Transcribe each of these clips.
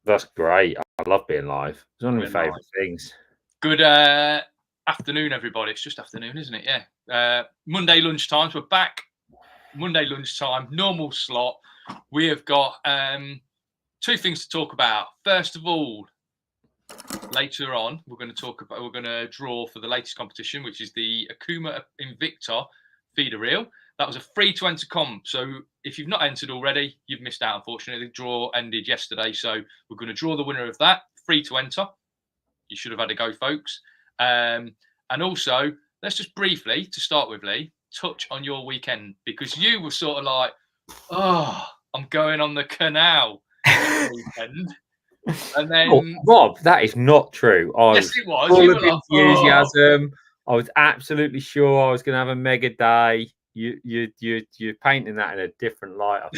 That's great. I love being live. It's one of my We're live. favourite things. Good afternoon, everybody. It's just afternoon, isn't it? Yeah. Monday lunchtimes. We're back. Monday lunchtime, normal slot. We have got two things to talk about. First of all, later on, we're going to draw for the latest competition, which is the Okuma Invicta feeder reel. That was a free to enter comp. So if you've not entered already, you've missed out, unfortunately. The draw ended yesterday. So we're going to draw the winner of that. Free to enter. You should have had a go, folks. And also, let's just briefly, to start with, Lee, touch on your weekend, because you were sort of like, oh, I'm going on the canal weekend. And then, Rob, that is not true. I yes, was it was. full You of were like, enthusiasm. I was absolutely sure I was going to have a mega day. You're painting that in a different light, I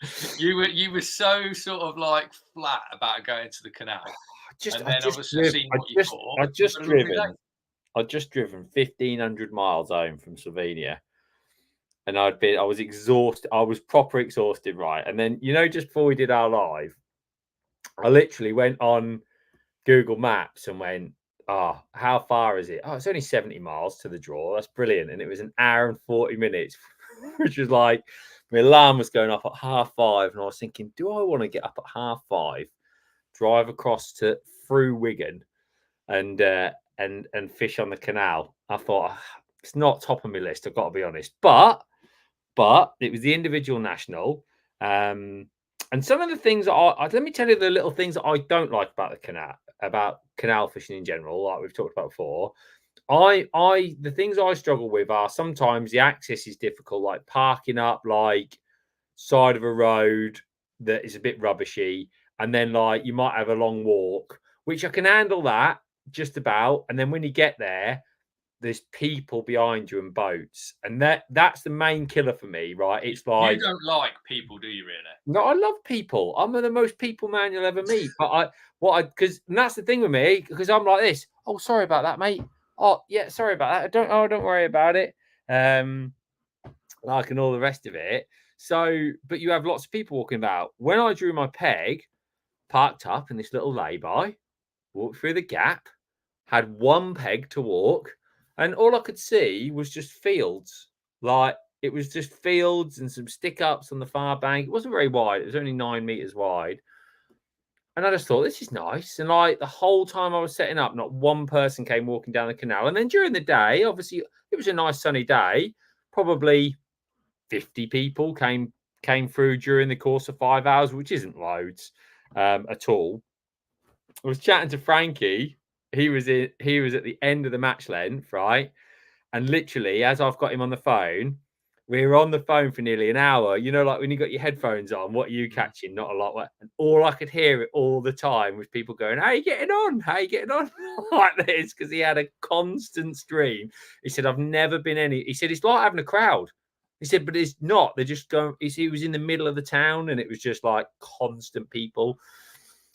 think. you were so sort of like flat about going to the canal. And then obviously seeing what you thought. I'd just driven 1,500 miles home from Slovenia. And I was exhausted. I was proper exhausted, right? And then, just before we did our live, I literally went on Google Maps and went, oh, how far is it? Oh, it's only 70 miles to the draw. That's brilliant. And it was an hour and 40 minutes, which was like, my alarm was going off at 5:30. And I was thinking, do I want to get up at 5:30, drive across through Wigan and fish on the canal? I thought, it's not top of my list, I've got to be honest. But it was the individual national. And some of the things that let me tell you the little things that I don't like about canal fishing in general, like we've talked about before. The things I struggle with are sometimes the access is difficult, like parking up like side of a road that is a bit rubbishy, and then like you might have a long walk, which I can handle that just about. And then when you get there, there's people behind you and boats, and that's the main killer for me, right? It's like, you don't like people, do you really? No, I love people. I'm the most people man you'll ever meet. But because that's the thing with me, because I'm like this. Oh, sorry about that, mate. Oh, yeah, sorry about that. Don't worry about it. Like, and all the rest of it. So, but you have lots of people walking about. When I drew my peg, parked up in this little lay-by, walked through the gap, had one peg to walk, and all I could see was just fields. Like, it was just fields and some stick ups on the far bank. It wasn't very wide, it was only 9 meters wide. And I just thought, this is nice. And like the whole time I was setting up, not one person came walking down the canal. And then during the day, obviously, it was a nice sunny day. Probably 50 people came through during the course of 5 hours, which isn't loads at all. I was chatting to Frankie. He was at the end of the match length, right? And literally, as I've got him on the phone, we were on the phone for nearly an hour. You know, like when you got your headphones on, what are you catching? Not a lot. And all I could hear it all the time was people going, "How you getting on? How you getting on?" like this, because he had a constant stream. He said, "I've never been any." He said, "It's like having a crowd." He said, "But it's not. They're just going." He was in the middle of the town, and it was just like constant people.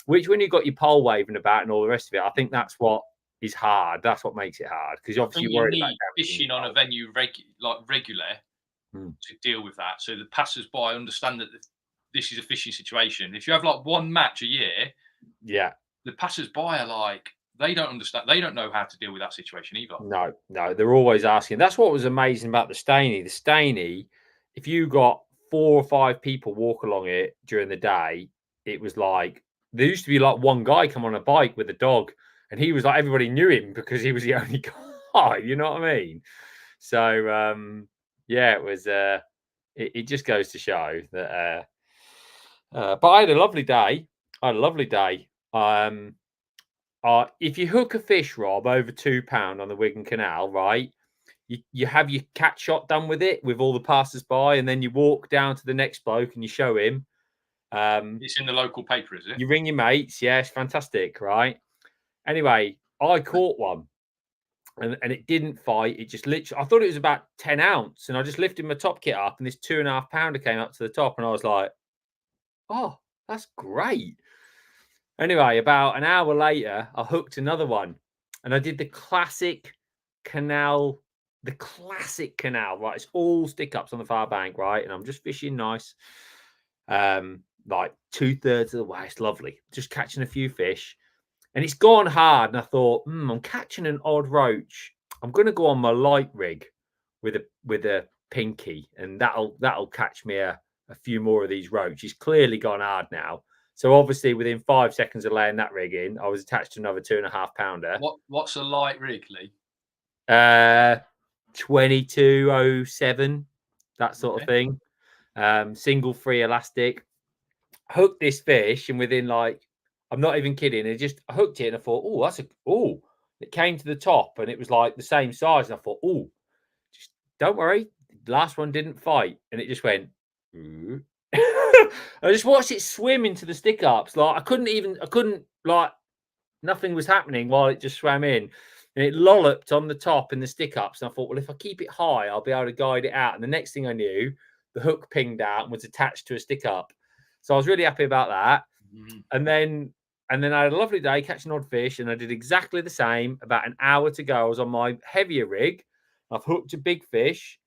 Which, when you got your pole waving about and all the rest of it, I think that's what is hard. That's what makes it hard, because obviously you need fishing on a venue regular to deal with that, so the passers-by understand that this is a fishing situation. If you have like one match a year, yeah, the passers-by are like, they don't understand. They don't know how to deal with that situation either. No, they're always asking. That's what was amazing about the Staney. The Staney, if you got 4 or 5 people walk along it during the day, it was like there used to be like one guy come on a bike with a dog, and he was like, everybody knew him because he was the only guy. You know what I mean? So yeah, it was. It just goes to show that. But I had a lovely day. If you hook a fish, Rob, over £2 on the Wigan Canal, right? You have your catch shot done with it with all the passers-by, and then you walk down to the next bloke and you show him. It's in the local paper, is it? You ring your mates. Yes, fantastic, right? Anyway, I caught one, and it didn't fight. It just literally, I thought it was about 10 ounce, and I just lifted my top kit up, and this 2.5 pounder came up to the top, and I was like, oh, that's great. Anyway, about an hour later, I hooked another one, and I did the classic canal, right? It's all stick ups on the far bank, right? And I'm just fishing nice. like 2/3 of the way. It's lovely. Just catching a few fish. And it's gone hard. And I thought, I'm catching an odd roach. I'm going to go on my light rig with a pinky, and that'll catch me a few more of these roach. He's clearly gone hard now. So obviously, within 5 seconds of laying that rig in, I was attached to another 2.5 pounder. What's a light rig, Lee? 2207, that sort of thing. Single free elastic. Hooked this fish, and within I'm not even kidding, I hooked it, and I thought, it came to the top, and it was like the same size, and I thought, just don't worry, the last one didn't fight, and it just went. I just watched it swim into the stick ups. I couldn't nothing was happening while it just swam in, and it lolloped on the top in the stick ups. And I thought, well, if I keep it high, I'll be able to guide it out. And the next thing I knew, the hook pinged out and was attached to a stick up. So I was really happy about that. Mm-hmm. And then I had a lovely day catching odd fish, and I did exactly the same. About an hour to go, I was on my heavier rig. I've hooked a big fish,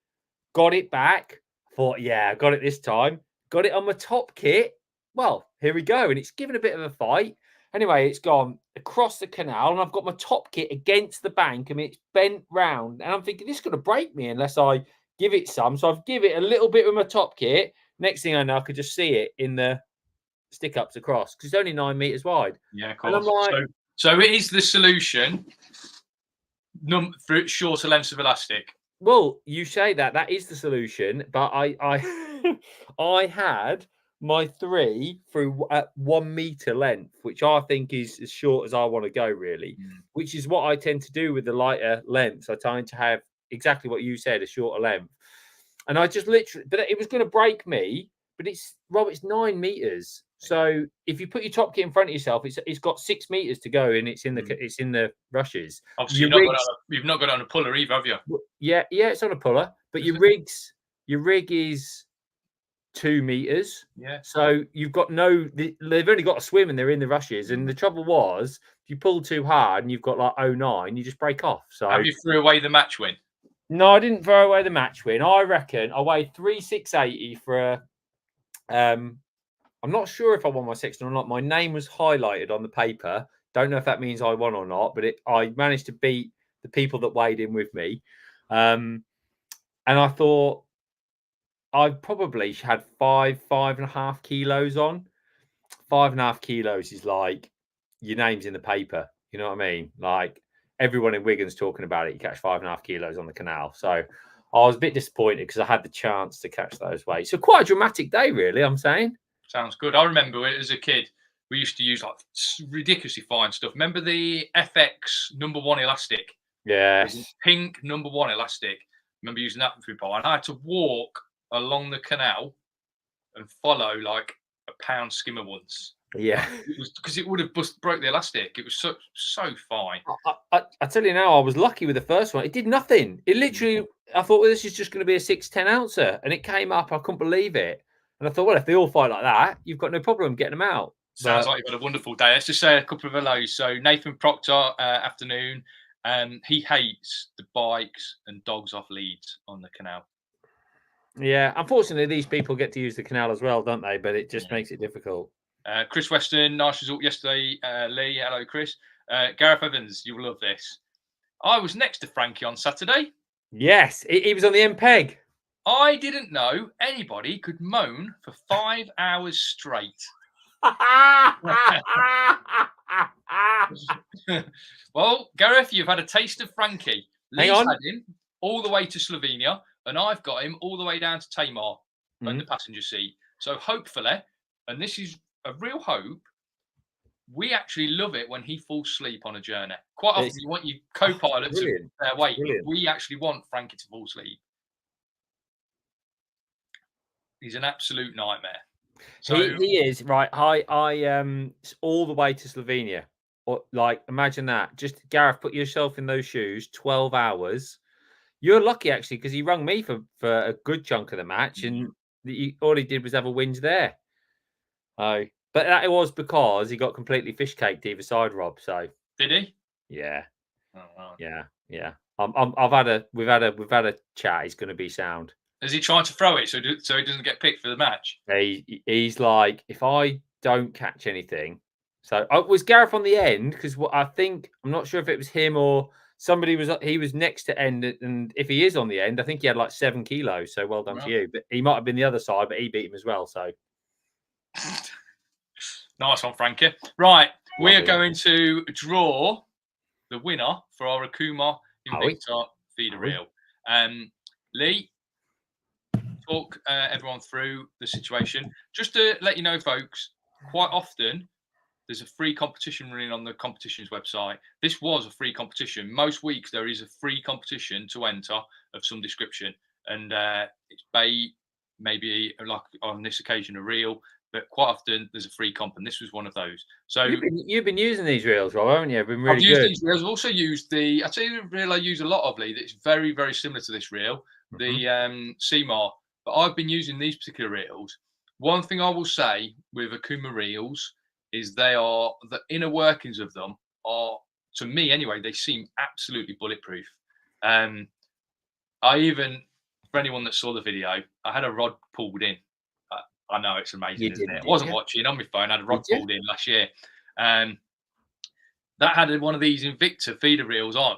got it back. Thought, yeah, I got it this time. Got it on my top kit. Well, here we go. And it's given a bit of a fight. Anyway, it's gone across the canal, and I've got my top kit against the bank. I mean, it's bent round, and I'm thinking this is going to break me unless I give it some. So I've given it a little bit with my top kit. Next thing I know, I could just see it in the stick ups across, because it's only 9 meters wide. Yeah, of course. And I'm like, so it is the solution for shorter lengths of elastic. Well, you say that is the solution, but I I had my 3 through at 1 meter length, which I think is as short as I want to go, really. Which is what I tend to do with the lighter lengths. I tend to have exactly what you said, a shorter length. And I just literally, but it was going to break me. But it's 9 meters. So if you put your top kit in front of yourself, it's got 6 meters to go, and it's in the rushes. Obviously, you've not got it on a puller either, have you? Yeah, it's on a puller, but your rig is 2 meters. Yeah. So you've got they've only got to swim, and they're in the rushes. And the trouble was, if you pull too hard and you've got 0.9, you just break off. So have you threw away the match win? No, I didn't throw away the match win. I reckon I weighed 3,680 for a. I'm not sure if I won my sexton or not. My name was highlighted on the paper. Don't know if that means I won or not, but I managed to beat the people that weighed in with me. And I thought I probably had 5.5 kilos on. 5.5 kilos is like your name's in the paper. You know what I mean? Like everyone in Wigan's talking about it. You catch 5.5 kilos on the canal. So I was a bit disappointed because I had the chance to catch those weights. So quite a dramatic day, really, I'm saying. Sounds good. I remember as a kid, we used to use ridiculously fine stuff. Remember the FX number 1 elastic? Yes. Pink number 1 elastic. Remember using that through bar. And I had to walk along the canal and follow like a pound skimmer once. Yeah. It was because it would have broke the elastic. It was so fine. I tell you now, I was lucky with the first one. It did nothing. It literally, I thought, well, this is just going to be a 6-10 ouncer. And it came up. I couldn't believe it. And I thought, well, if they all fight like that, you've got no problem getting them out. Sounds like you've had a wonderful day. Let's just say a couple of hellos. So Nathan Proctor, afternoon. He hates the bikes and dogs off leads on the canal. Yeah, unfortunately, these people get to use the canal as well, don't they? But it just makes it difficult. Chris Weston, nice result yesterday. Lee, hello, Chris. Gareth Evans, you'll love this. I was next to Frankie on Saturday. Yes, he was on the MPEG. I didn't know anybody could moan for 5 hours straight. Well, Gareth, you've had a taste of Frankie. Lee's had him all the way to Slovenia, and I've got him all the way down to Tamar in the passenger seat. So hopefully, and this is a real hope, we actually love it when he falls asleep on a journey. Quite often, you want your co-pilot to wait. We actually want Frankie to fall asleep. He's an absolute nightmare. So he is right. I all the way to Slovenia. Or imagine that. Just Gareth, put yourself in those shoes. 12 hours. You're lucky actually, because he rung me for a good chunk of the match, and all he did was have a whinge there. But that was because he got completely fish caked either side, Rob. So did he? Yeah. Oh, wow. Yeah. We've had a chat. He's going to be sound. Is he trying to throw it so he doesn't get picked for the match? He's like, if I don't catch anything. So was Gareth on the end? Because what I think, I'm not sure if it was him or somebody was. He was next to end, and if he is on the end, I think he had like 7 kilos. So well done to you. But he might have been the other side, but he beat him as well. So nice one, Frankie. Right, we are Lovely. going to draw the winner for our Okuma Invicta feeder Are we? reel. Lee, talk everyone through the situation. Just to let you know, folks, quite often there's a free competition running on the competitions website. This was a free competition. Most weeks there is a free competition to enter of some description, and it's maybe like on this occasion a reel, but quite often there's a free comp, and this was one of those. So you've been using these reels, Rob, haven't you? Been really I've used good. these reels. I've also used the. I tell you, the reel I use a lot of, Lee. That's very, very similar to this reel, the CMAR. But I've been using these particular reels. One thing I will say with Okuma reels is the inner workings of them are, to me anyway, they seem absolutely bulletproof. I even, for anyone that saw the video, I had a rod pulled in. I know it's amazing, isn't it? I wasn't watching on my phone. I had a rod pulled in last year. That had one of these Invicta feeder reels on.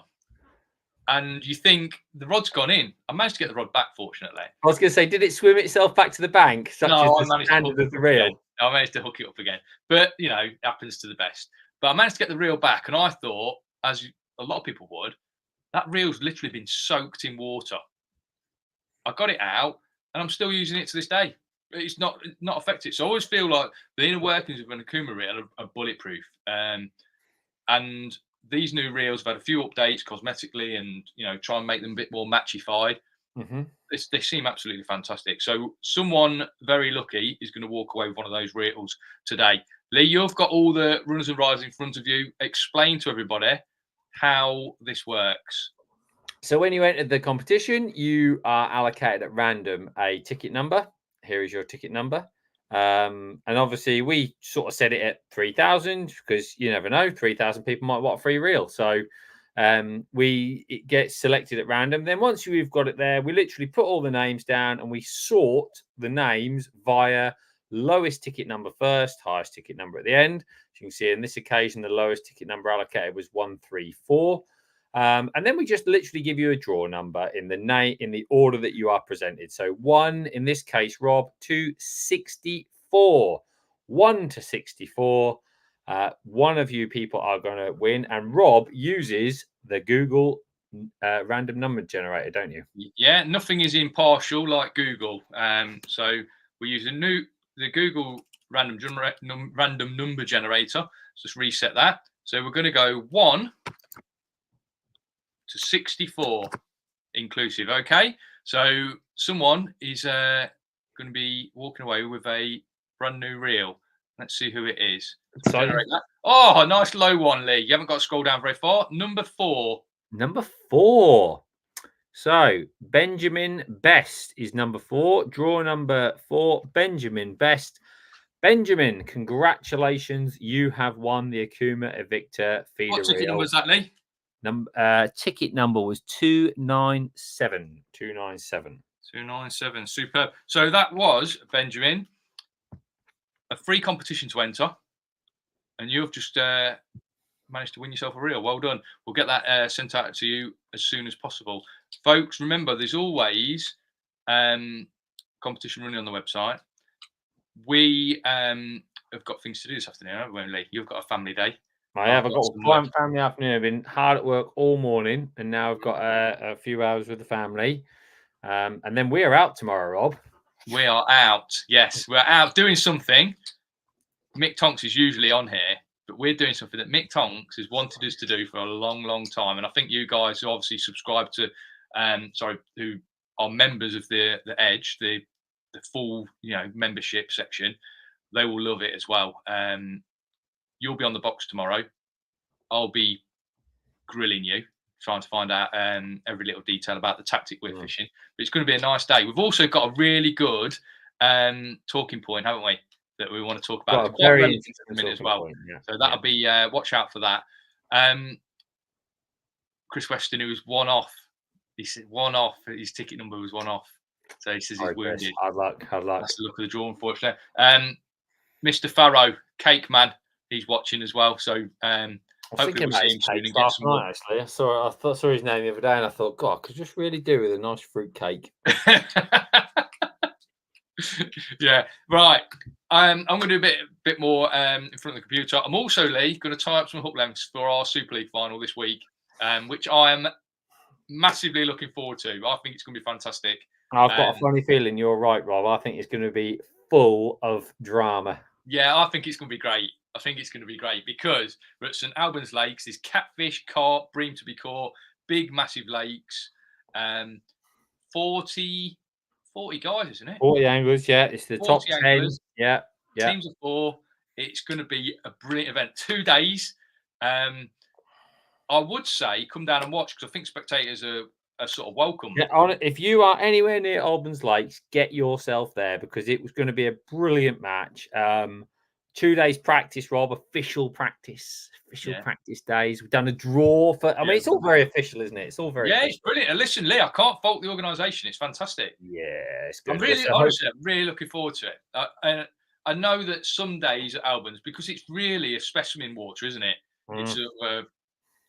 And you think the rod's gone in. I managed to get the rod back, fortunately. I was going to say, did it swim itself back to the bank? Such No, as the standard of the reel. I managed to hook it up again. But, you know, it happens to the best. But I managed to get the reel back. And I thought, as a lot of people would, that reel's literally been soaked in water. I got it out and I'm still using it to this day. It's not affected. So I always feel like the inner workings of an Okuma reel are bulletproof. And these new reels have had a few updates cosmetically, and try and make them a bit more matchified. They seem absolutely fantastic. So someone very lucky is going to walk away with one of those reels today. Lee, you've got all the runners and riders in front of you. Explain to everybody how this works. So when you enter the competition, you are allocated at random a ticket number. Here is your ticket number. And obviously we sort of set it at 3,000 because you never know, 3,000 people might want a free reel. So it gets selected at random. Then once we've got it there, we literally put all the names down and we sort the names via lowest ticket number first, highest ticket number at the end. As you can see in this occasion, the lowest ticket number allocated was 134. And then we just literally give you a draw number in the order that you are presented. So 1 in this case, Rob, to 64. 1 to 64. One of you people are going to win. And Rob uses the Google random number generator, don't you? Yeah, nothing is impartial like Google. So we're using the Google random number generator. Let's just reset that. So we're going to go 1 to 64 inclusive. Okay, so someone is going to be walking away with a brand new reel. Let's see who it is. Oh, a nice low one, Lee. You haven't got to scroll down very far. Number 4. Number 4. So Benjamin Best is number 4. Draw number 4, Benjamin Best. Benjamin, congratulations. You have won the Okuma Invicta feeder reel. What ticket number was that, Lee? Ticket number was 297. 297. 297. Superb. So that was, Benjamin, a free competition to enter. And you've just managed to win yourself a reel. Well done. We'll get that sent out to you as soon as possible. Folks, remember, there's always competition running on the website. We have got things to do this afternoon, haven't we, Lee? You've got a family day. I have. I've got one family afternoon. I've been hard at work all morning, and now I've got a few hours with the family. And then we're out tomorrow, Rob. We are out. Yes, we're out doing something. Mick Tonks is usually on here, but we're doing something that Mick Tonks has wanted us to do for a long, long time. And I think you guys who obviously subscribe to, who are members of the Edge, the full, membership section, they will love it as well. You'll be on the box tomorrow. I'll be grilling you, trying to find out every little detail about the tactic we're fishing. But it's going to be a nice day. We've also got a really good talking point, haven't we, that we want to talk about? Well, very interesting as well. Point, yeah. So that'll be watch out for that. Chris Weston, who was one off. He said one off. His ticket number was one off. So he says he's Sorry, Chris. wounded. Hard luck. Hard luck. That's the look of the draw, unfortunately. Mr. Farrow, Cake Man, he's watching as well. So I was hopefully thinking we'll about see his him soon cakes and get last some more. night. Actually, saw his name the other day, and I thought, God, I could just really do with a nice fruit cake. Yeah, right. I'm going to do a bit more in front of the computer. I'm also, Lee, going to tie up some hook lengths for our Super League final this week, which I am massively looking forward to. I think it's going to be fantastic. I've got a funny feeling you're right, Rob. I think it's going to be full of drama. Yeah, I think it's going to be great. I think it's going to be great because we're at St Albans Lakes. There's catfish, carp, bream to be caught, big, massive lakes. 40 guys, isn't it? 40 anglers, yeah. It's the top 10. anglers. Yeah, yeah. Teams of 4. It's going to be a brilliant event. 2 days. I would say come down and watch because I think spectators are sort of welcome. Yeah, if you are anywhere near Albans Lakes, get yourself there because it was going to be a brilliant match. 2 days practice, Rob, official practice days. We've done a draw for. I mean, it's all very official, isn't it? It's all very. It's brilliant. And listen, Lee, I can't fault the organisation. It's fantastic. Yeah, it's good. I'm really, honestly, I'm really looking forward to it. I know that some days at Albans, because it's really a specimen water, isn't it? It's a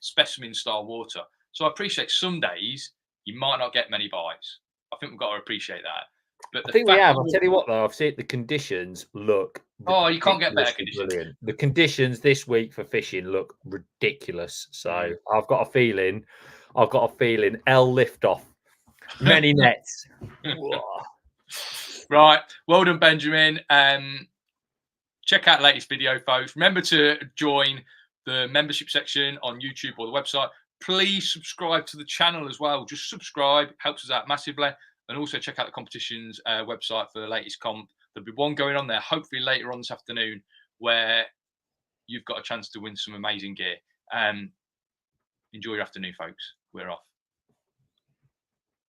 specimen style water. So I appreciate some days you might not get many bites. I think we've got to appreciate that. But I think we have. I'll tell you what, though, I've seen the conditions look. Oh, you can't get better conditions. Brilliant. The conditions this week for fishing look ridiculous. So I've got a feeling L lift off. Many nets. Right. Well done, Benjamin. Check out the latest video, folks. Remember to join the membership section on YouTube or the website. Please subscribe to the channel as well. Just subscribe. Helps us out massively. And also check out the competition's website for the latest comp. There'll be one going on there, hopefully later on this afternoon, where you've got a chance to win some amazing gear. Enjoy your afternoon, folks. We're off.